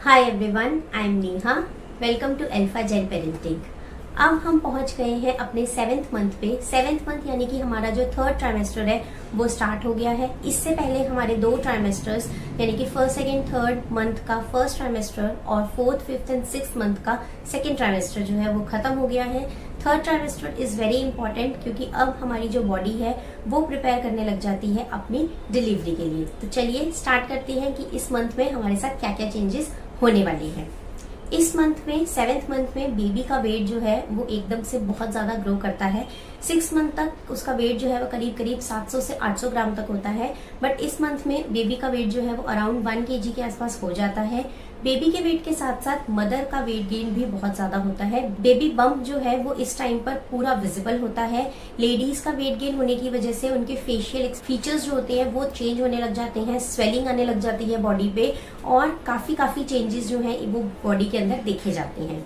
Hi everyone, I am Neha. Welcome to alpha gen parenting. अब हम पहुंच गए हैं अपने 7th मंथ पे। 7th मंथ यानी कि हमारा जो 3rd ट्राइमेस्टर है वो स्टार्ट हो गया है। इससे पहले हमारे 2 ट्राइमेस्टर्स यानी कि 1st, 2nd, 3rd मंथ का 1st ट्राइमेस्टर और 4th, 5th and 6th month का 2nd ट्राइमेस्टर जो है वो खत्म हो गया है। 3rd trimester is very important क्योंकि अब हमारी जो बॉडी है वो प्रिपेयर करने लग जाती है अपनी डिलीवरी के लिए। तो चलिए स्टार्ट करते हैं कि इस मंथ में हमारे साथ क्या क्या चेंजेस होने वाली है। इस मंथ में 7th मंथ में बेबी का वेट जो है वो एकदम से बहुत ज्यादा ग्रो करता है। 6 मंथ तक उसका वेट जो है वो करीब करीब 700 से 800 ग्राम तक होता है। बट इस मंथ में बेबी का वेट जो है वो अराउंड 1 kg के आसपास हो जाता है। बेबी के वेट के साथ साथ मदर का वेट गेन भी बहुत ज्यादा होता है। बेबी बम्प जो है वो इस टाइम पर पूरा विजिबल होता है। लेडीज का वेट गेन होने की वजह से उनके फेशियल फीचर्स जो होते हैं वो चेंज होने लग जाते हैं, स्वेलिंग आने लग जाती है बॉडी पे और काफी चेंजेस जो है वो बॉडी के अंदर देखे जाते हैं।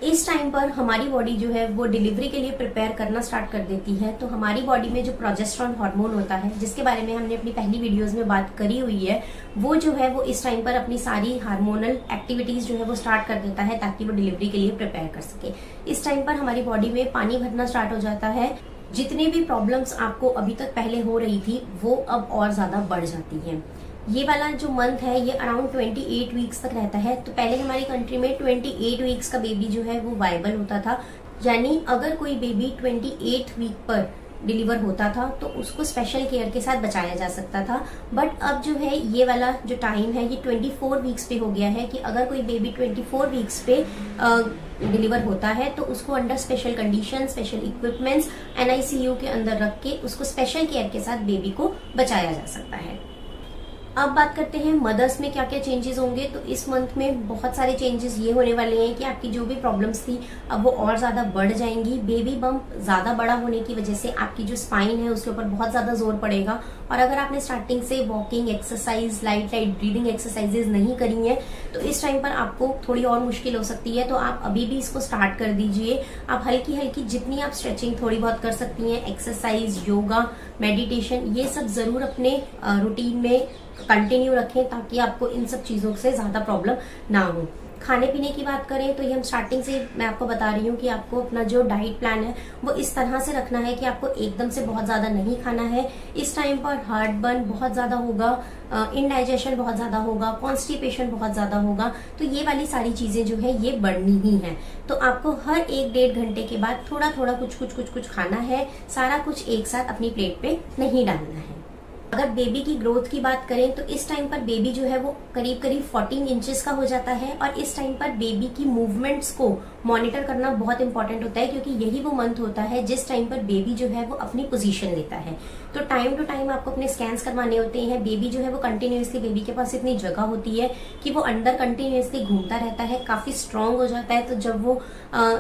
इस टाइम पर हमारी बॉडी जो है वो डिलीवरी के लिए प्रिपेयर करना स्टार्ट कर देती है। तो हमारी बॉडी में जो प्रोजेस्टेरॉन हार्मोन होता है, जिसके बारे में हमने अपनी पहली वीडियोस में बात करी हुई है, वो जो है वो इस टाइम पर अपनी सारी हार्मोनल एक्टिविटीज जो है वो स्टार्ट कर देता है ताकि वो डिलीवरी के लिए प्रिपेयर कर सके। इस टाइम पर हमारी बॉडी में पानी भरना स्टार्ट हो जाता है। जितने भी प्रॉब्लम्स आपको अभी तक पहले हो रही थी वो अब और ज्यादा बढ़ जाती है। ये वाला जो मंथ है ये अराउंड 28 वीक्स तक रहता है। तो पहले हमारी कंट्री में 28 वीक्स का बेबी जो है वो वायबल होता था, यानी अगर कोई बेबी 28 वीक पर डिलीवर होता था तो उसको स्पेशल केयर के साथ बचाया जा सकता था। बट अब जो है ये वाला जो टाइम है ये 24 वीक्स पे हो गया है कि अगर कोई बेबी 24 वीक्स पे डिलीवर होता है तो उसको under special condition, special equipments NICU के अंदर रख के उसको स्पेशल केयर के साथ बेबी को बचाया जा सकता है। अब बात करते हैं मदर्स में क्या क्या चेंजेस होंगे। तो इस मंथ में बहुत सारे चेंजेस ये होने वाले हैं कि आपकी जो भी प्रॉब्लम्स थी अब वो और ज्यादा बढ़ जाएंगी। बेबी बम्प ज्यादा बड़ा होने की वजह से आपकी जो स्पाइन है उसके ऊपर बहुत ज्यादा जोर पड़ेगा। और अगर आपने स्टार्टिंग से walking exercise, light breathing exercises नहीं करी है तो इस टाइम पर आपको थोड़ी और मुश्किल हो सकती है। तो आप अभी भी इसको स्टार्ट कर दीजिए। आप हल्की जितनी आप स्ट्रेचिंग थोड़ी बहुत कर सकती हैं, एक्सरसाइज, योगा, मेडिटेशन, ये सब जरूर अपने रूटीन में कंटिन्यू रखें ताकि आपको इन सब चीजों से ज्यादा प्रॉब्लम ना हो। खाने पीने की बात करें तो ये हम स्टार्टिंग से मैं आपको बता रही हूँ कि आपको अपना जो डाइट प्लान है वो इस तरह से रखना है कि आपको एकदम से बहुत ज्यादा नहीं खाना है। इस टाइम पर हार्ट बर्न बहुत ज्यादा होगा, इनडाइजेशन बहुत ज्यादा होगा, कॉन्स्टिपेशन बहुत ज्यादा होगा। तो ये वाली सारी चीजें जो है ये बढ़नी ही है। तो आपको हर 1-1.5 घंटे के बाद थोड़ा थोड़ा कुछ खाना है। सारा कुछ एक साथ अपनी प्लेट पे नहीं डालना है। अगर बेबी की ग्रोथ की बात करें तो इस टाइम पर बेबी जो है वो करीब 14 इंचेस का हो जाता है। और इस टाइम पर बेबी की मूवमेंट्स को मॉनिटर करना बहुत इंपॉर्टेंट होता है क्योंकि यही वो मंथ होता है जिस टाइम पर बेबी जो है वो अपनी पोजीशन लेता है। तो टाइम टू टाइम आपको अपने स्कैन्स करवाने होते हैं। बेबी जो है वो कंटिन्यूसली, बेबी के पास इतनी जगह होती है कि वो अंदर कंटिन्यूसली घूमता रहता है, काफी स्ट्रांग हो जाता है। तो जब वो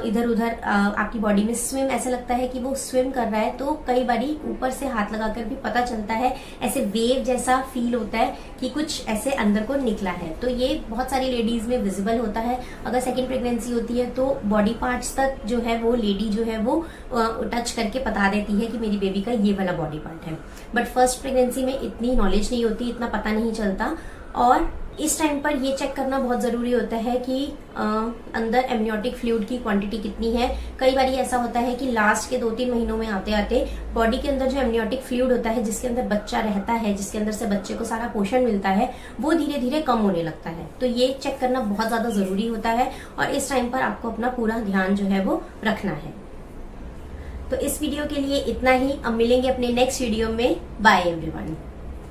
इधर उधर आपकी बॉडी में स्विम, ऐसा लगता है कि वो स्विम कर रहा है, तो कई बारी ऊपर से हाथ लगाकर भी पता चलता है, ऐसे वेव जैसा फील होता है कि कुछ ऐसे अंदर को निकला है। तो ये बहुत सारी लेडीज में विजिबल होता है। अगर सेकंड प्रेगनेंसी होती है तो बॉडी पार्ट्स तक जो है वो लेडी जो है वो टच करके बता देती है कि मेरी बेबी का ये वाला बॉडी पार्ट है। बट फर्स्ट प्रेगनेंसी में इतनी नॉलेज नहीं होती, इतना पता नहीं चलता। और इस टाइम पर ये चेक करना बहुत जरूरी होता है कि अंदर एमनियोटिक फ्लूइड की क्वांटिटी कितनी है। कई बार ऐसा होता है कि लास्ट के 2-3 महीनों में आते आते बॉडी के अंदर जो एमनियोटिक फ्लूइड होता है, जिसके अंदर बच्चा रहता है, जिसके अंदर से बच्चे को सारा पोषण मिलता है, वो धीरे धीरे कम होने लगता है। तो ये चेक करना बहुत ज्यादा जरूरी होता है और इस टाइम पर आपको अपना पूरा ध्यान जो है वो रखना है। तो इस वीडियो के लिए इतना ही। अब मिलेंगे अपने नेक्स्ट वीडियो में। Bye everyone.